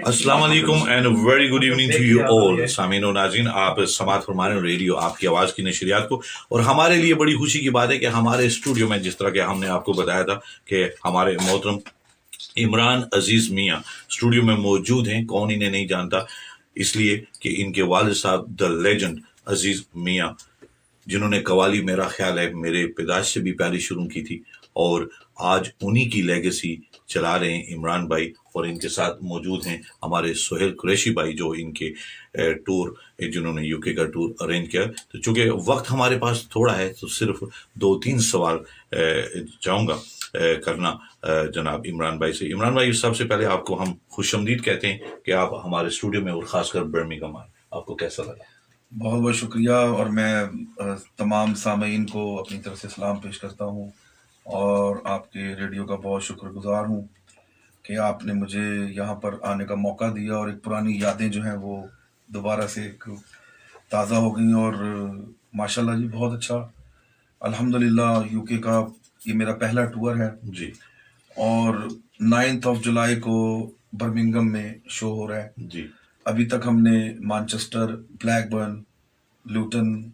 अस्सलाम वालेकुम and very good evening to you all सामीन और नाज़रीन, आप समाअत फरमा रहे हैं रेडियो आपकी आवाज़ की नशरियात को। और हमारे लिए बड़ी खुशी की बात है कि हमारे स्टूडियो में, जिस तरह के हमने आपको बताया था कि हमारे मोहतरम इमरान अजीज़ मियाँ स्टूडियो में मौजूद हैं। कौन इन्हें नहीं जानता, इसलिए कि इनके वालिद साहब द लेजेंड अजीज़ मियाँ, जिन्होंने कवाली मेरा ख्याल है मेरे पैदाइश से भी पहले शुरू की थी, और आज उन्हीं की लेगेसी चला रहे हैं इमरान भाई। और इनके साथ मौजूद हैं हमारे सोहेल कुरैशी भाई, जो इनके टूर, जिन्होंने यूके का टूर अरेंज किया। तो चूँकि वक्त हमारे पास थोड़ा है, तो सिर्फ 2-3 सवाल चाहूँगा करना जनाब इमरान भाई से। इमरान भाई, सबसे पहले आपको हम खुशआमदीद कहते हैं कि आप हमारे स्टूडियो में, और ख़ासकर बर्मिंघम आए। आपको कैसा लगा? बहुत बहुत शुक्रिया, और मैं तमाम सामीन को अपनी तरफ से सलाम पेश करता हूँ, और आपके रेडियो का बहुत शुक्रगुजार हूँ कि आपने मुझे यहाँ पर आने का मौका दिया, और एक पुरानी यादें जो हैं वो दोबारा से एक ताज़ा हो गई। और माशाल्लाह जी, बहुत अच्छा, अल्हम्दुलिल्लाह। यूके का ये मेरा पहला टूर है जी और 9 जुलाई को बर्मिंघम में शो हो रहा है जी। अभी तक हमने मैनचेस्टर, ब्लैकबर्न, लूटन,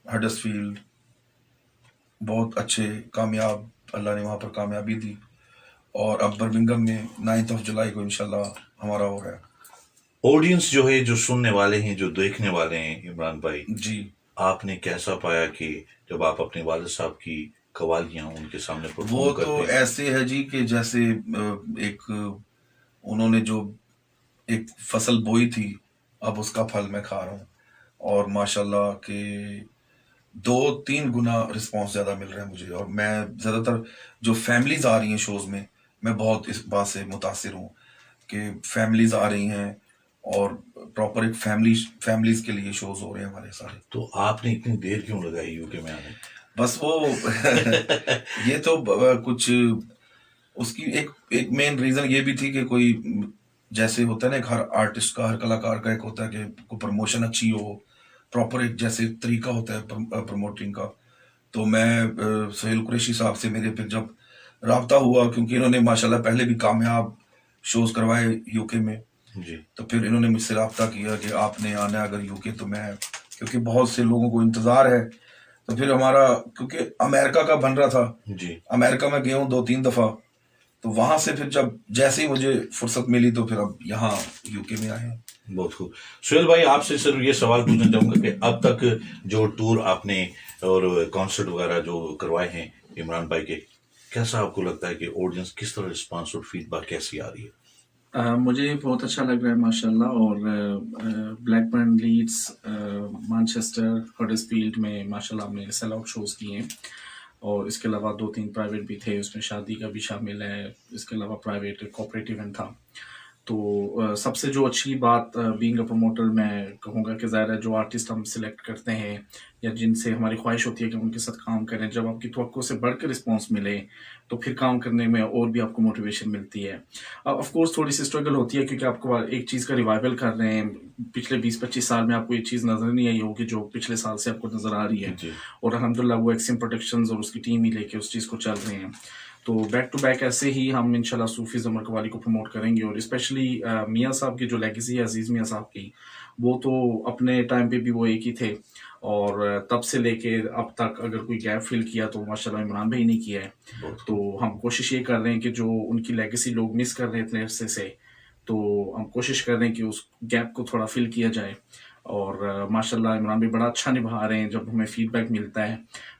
हडर्सफील्ड बहुत अच्छे कामयाब, अल्लाह ने वहाँ पर कामयाबी दी, और अब बर्मिंघम में 9 जुलाई को इंशाल्लाह हमारा हो रहा है। ऑडियंस जो है, जो सुनने वाले हैं, जो देखने वाले हैं, इमरान भाई जी, आपने कैसा पाया कि जब आप अपने वालिद साहब की कवालियाँ उनके सामने वो परफॉर्म तो करते हैं? ऐसे है जी कि जैसे एक उन्होंने जो एक फसल बोई थी, अब उसका फल मैं खा रहा हूँ, और माशाल्लाह के 2-3 गुना रिस्पांस ज़्यादा मिल रहा है मुझे। और मैं ज़्यादातर जो फैमिलीज़ आ रही हैं शोज़ में, मैं बहुत इस बात से मुतासिर हूँ कि फैमिलीज़ आ रही हैं, और प्रॉपर एक फैमिलीज़ के लिए शोज़ हो रहे हैं हमारे सारे। तो आपने इतनी देर क्यों लगाई यूके में आने? बस वो ये तो कुछ उसकी एक मेन रीज़न ये भी थी कि कोई, जैसे होता है ना, एक हर आर्टिस्ट का, हर कलाकार का एक होता है कि कोई प्रमोशन अच्छी हो, प्रॉपर एक जैसे तरीका होता है प्रमोटिंग का। तो मैं सोहेल कुरैशी साहब से मेरे फिर जब राब्ता हुआ, क्योंकि इन्होंने माशाल्लाह पहले भी कामयाब शोज़ करवाए यूके में, जी तो फिर इन्होंने मुझसे राब्ता किया कि आपने आना है अगर यूके, तो मैं, क्योंकि बहुत से लोगों को इंतज़ार है, तो फिर हमारा, क्योंकि अमेरिका का बन रहा था, जी। अमेरिका में गया हूँ 2-3 दफ़ा, तो वहाँ से फिर जब जैसे ही मुझे फुर्सत मिली, तो फिर अब यहाँ यूके में आए हैं। बहुत खूब। सुहेल भाई, आपसे सिर्फ ये सवाल पूछना चाहूँगा कि अब तक जो टूर आपने और कॉन्सर्ट वगैरह जो करवाए हैं इमरान भाई के, कैसा आपको लगता है कि ऑडियंस किस तरह रिस्पांस और फीडबैक कैसी आ रही है? मुझे बहुत अच्छा लग रहा है माशाल्लाह। और ब्लैकबर्न, लीड्स, मैनचेस्टर, हडर्सफील्ड में माशाल्लाह हमने सेल आउट शोज़ किए हैं, और इसके अलावा 2-3 प्राइवेट भी थे, उसमें शादी का भी शामिल है, इसके अलावा प्राइवेट कॉर्पोरेट इवेंट था। तो सबसे जो अच्छी बात बीइंग अ प्रमोटर मैं कहूँगा कि ज़ाहिर है जो आर्टिस्ट हम सिलेक्ट करते हैं या जिनसे हमारी ख्वाहिश होती है कि उनके साथ काम करें, जब आपकी तवक्को से बढ़कर रिस्पांस मिले तो फिर काम करने में और भी आपको मोटिवेशन मिलती है। ऑफ कोर्स थोड़ी सी स्ट्रगल होती है, क्योंकि आपको एक चीज़ का रिवाइवल कर रहे हैं। पिछले 20-25 साल में आपको ये चीज़ नज़र नहीं आई होगी जो पिछले साल से आपको नज़र आ रही है, जी और अल्हम्दुलिल्लाह वो एक्सिम प्रोडक्शंस और उसकी टीम ही लेके उस चीज़ को चल रहे हैं। तो बैक टू बैक ऐसे ही हम इंशाल्लाह सूफी ज़मर कवाली को प्रमोट करेंगे। और स्पेशली मियाँ साहब की जो लेगेसी है अजीज़ मियाँ साहब की, वो तो अपने टाइम पे भी वो एक ही थे, और तब से लेके अब तक अगर कोई गैप फिल किया तो माशाल्लाह इमरान भाई ने किया है। बहुत तो हम कोशिश ये कर रहे हैं कि जो उनकी लेगेसी लोग मिस कर रहे हैं इतने अरसे से, तो हम कोशिश कर रहे हैं कि उस गैप को थोड़ा फिल किया जाए। और माशाल्लाह इमरान भाई बड़ा अच्छा निभा रहे हैं। जब हमें फीडबैक मिलता है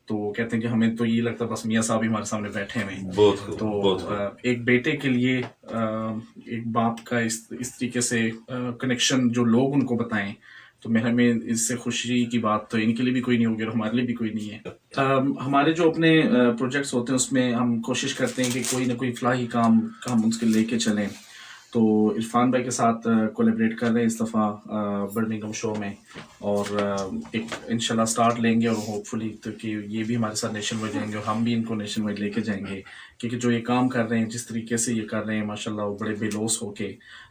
तो कहते हैं कि हमें तो ये लगता है बस मियाँ साहब ही हमारे सामने बैठे हुए हैं। बहुत खूब, तो बहुत खूब। एक बेटे के लिए एक बाप का इस तरीके से कनेक्शन जो लोग उनको बताएं, तो मेरे में इससे खुशी की बात तो इनके लिए भी कोई नहीं होगी और हमारे लिए भी कोई नहीं है। हमारे जो अपने प्रोजेक्ट्स होते हैं उसमें हम कोशिश करते हैं कि कोई ना कोई फलाही काम हम उसके लेके चलें। तो इरफान भाई के साथ कोलैबोरेट कर रहे हैं इस दफ़ा बर्मिंघम शो में, और एक इंशाल्लाह स्टार्ट लेंगे, और होपफुली तो कि ये भी हमारे साथ नेशन वाइड जाएंगे और हम भी इनको नेशन वाइड लेके जाएंगे क्योंकि जो ये काम कर रहे हैं, जिस तरीके से ये कर रहे हैं माशाल्लाह, वो बड़े बेलोस होके,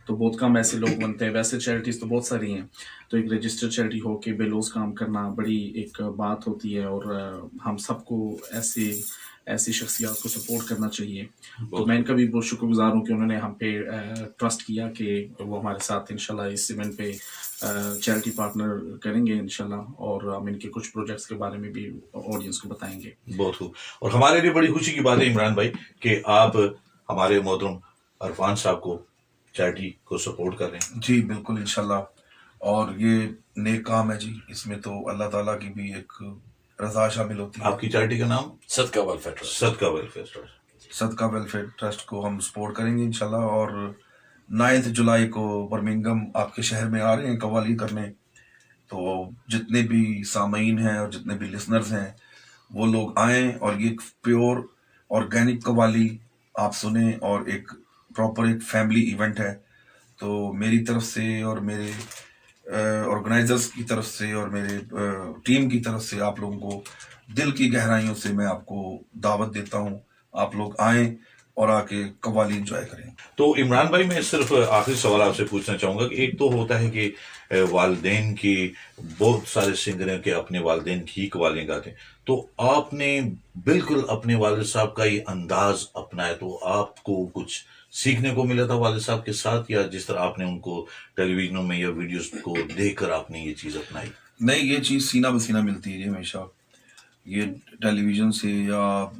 तो बहुत कम ऐसे लोग बनते हैं। वैसे चैरिटीज़ तो बहुत सारी हैं, तो एक रजिस्टर्ड चैरिटी होके बेलोस काम करना बड़ी एक बात होती है, और हम सबको ऐसी शख्सियात को सपोर्ट करना चाहिए। तो मैं इनका भी बहुत शुक्रगुजार हूँ कि उन्होंने हम पे ट्रस्ट किया कि वो हमारे साथ इंशाल्लाह इस इवेंट पे चैरिटी पार्टनर करेंगे इंशाल्लाह, और हम इनके कुछ प्रोजेक्ट्स के बारे में भी ऑडियंस को बताएंगे। बहुत खूब। और हमारे लिए बड़ी खुशी की बात है इमरान भाई कि आप हमारे मोहतरम अरफान साहब को चैरिटी को सपोर्ट कर रहे हैं। जी बिल्कुल इंशाल्लाह। और ये नेक काम है जी, इसमें तो अल्लाह ताला की भी एक रजा शामिल होती है। आपकी चैरिटी का नाम सदका वेलफेयर ट्रस्ट। सदका वेलफेयर ट्रस्ट। सदका वेलफेयर ट्रस्ट को हम सपोर्ट करेंगे इंशाल्लाह। और 9 जुलाई को बर्मिंघम आपके शहर में आ रहे हैं कव्वाली करने, तो जितने भी सामीन हैं और जितने भी लिसनर्स हैं वो लोग आएँ और ये प्योर ऑर्गेनिक कव्वाली आप सुने, और एक प्रॉपर एक फैमिली इवेंट है। तो मेरी तरफ से और मेरे ऑर्गेनाइजर्स की तरफ से और मेरे टीम की तरफ से आप लोगों को दिल की गहराइयों से मैं आपको दावत देता हूँ, आप लोग आएँ और आके कव्वाली एंजॉय करें। तो इमरान भाई मैं सिर्फ आखिरी सवाल आपसे पूछना चाहूंगा कि एक तो होता है कि वालिदैन की, बहुत सारे सिंगर हैं कि अपने वालिदैन की ही कव्वालियां गाते हैं, तो आपने बिल्कुल अपने वालिद साहब का ये अंदाज अपनाया, तो आपको कुछ सीखने को मिला था वालिद साहब के साथ, या जिस तरह आपने उनको टेलीविजन में या वीडियोस को देखकर आपने ये चीज अपनाई? नहीं, ये चीज़ सीना बसीना मिलती है जी हमेशा, ये टेलीविज़न से या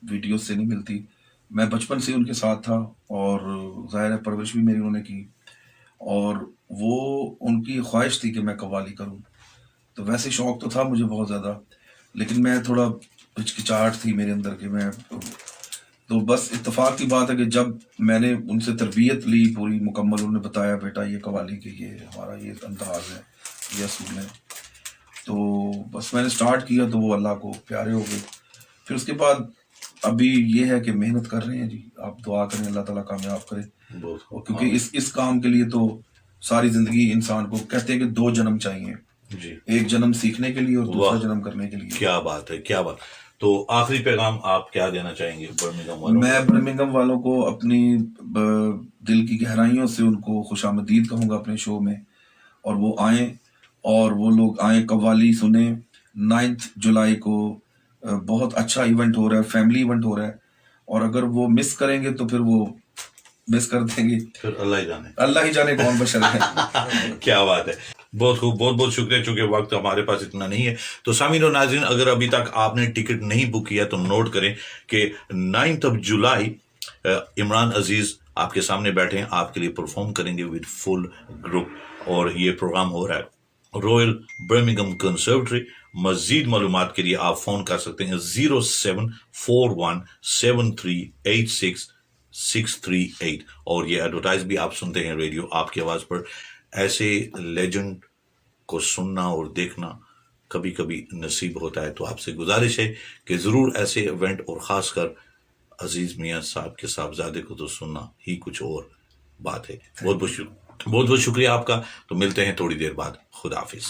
वीडियो से नहीं मिलती। मैं बचपन से उनके साथ था और ज़ाहिर है परवरिश भी मेरी उन्होंने की, और वो उनकी ख्वाहिश थी कि मैं कव्वाली करूं। तो वैसे शौक़ तो था मुझे बहुत ज़्यादा, लेकिन मैं थोड़ा हिचकिचाहट थी मेरे अंदर कि मैं, तो बस इत्तेफाक की बात है कि जब मैंने उनसे तरबियत ली पूरी मुकम्मल, उन्होंने बताया बेटा ये कव्वाली के ये हमारा ये अंदाज़ है, ये असूल है, तो बस मैंने स्टार्ट किया तो वो अल्लाह को प्यारे हो गए। फिर उसके बाद अभी ये है कि मेहनत कर रहे हैं जी, आप दुआ करें अल्लाह ताला कामयाब करे। और क्योंकि इस काम के लिए तो सारी ज़िंदगी इंसान को कहते हैं कि 2 जन्म चाहिए जी, एक जन्म सीखने के लिए और दूसरा जन्म करने के लिए। क्या बात है, क्या बात। तो आखिरी पैगाम आप क्या देना चाहेंगे बर्मिंघम वालों को? मैं बर्मिंघम वालों को अपनी दिल की गहराइयों से उनको खुशामदीद कहूँगा अपने शो में, और वो आएँ और वो लोग आएँ कव्वाली सुने। 9 जुलाई को बहुत अच्छा इवेंट हो रहा है, फैमिली इवेंट हो रहा है, और अगर वो मिस करेंगे तो फिर वो मिस कर देंगे, फिर अल्लाह ही जाने कौन बशर है। क्या बात है, बहुत खूब, बहुत बहुत शुक्रिया। चूंकि वक्त हमारे पास इतना नहीं है, तो सामीन और नाज़रीन, अगर अभी तक आपने टिकट नहीं बुक किया तो नोट करें कि 9 जुलाई इमरान अजीज आपके सामने बैठे हैं, आपके लिए परफॉर्म करेंगे विद फुल ग्रुप, और ये प्रोग्राम हो रहा है रॉयल बर्मिंघम कंसर्वेटरी। मजीद मालूमात के लिए आप फोन कर सकते हैं 0741738668, और ये एडवर्टाइज भी आप सुनते हैं रेडियो आपकी आवाज पर। ऐसे लेजेंड को सुनना और देखना कभी कभी नसीब होता है, तो आपसे गुजारिश है कि जरूर ऐसे इवेंट, और खासकर अजीज मियां साहब के साहबजादे को तो सुनना ही कुछ और बात है। बहुत बहुत शुक्रिया आपका। तो मिलते हैं थोड़ी देर बाद। खुदा हाफिज।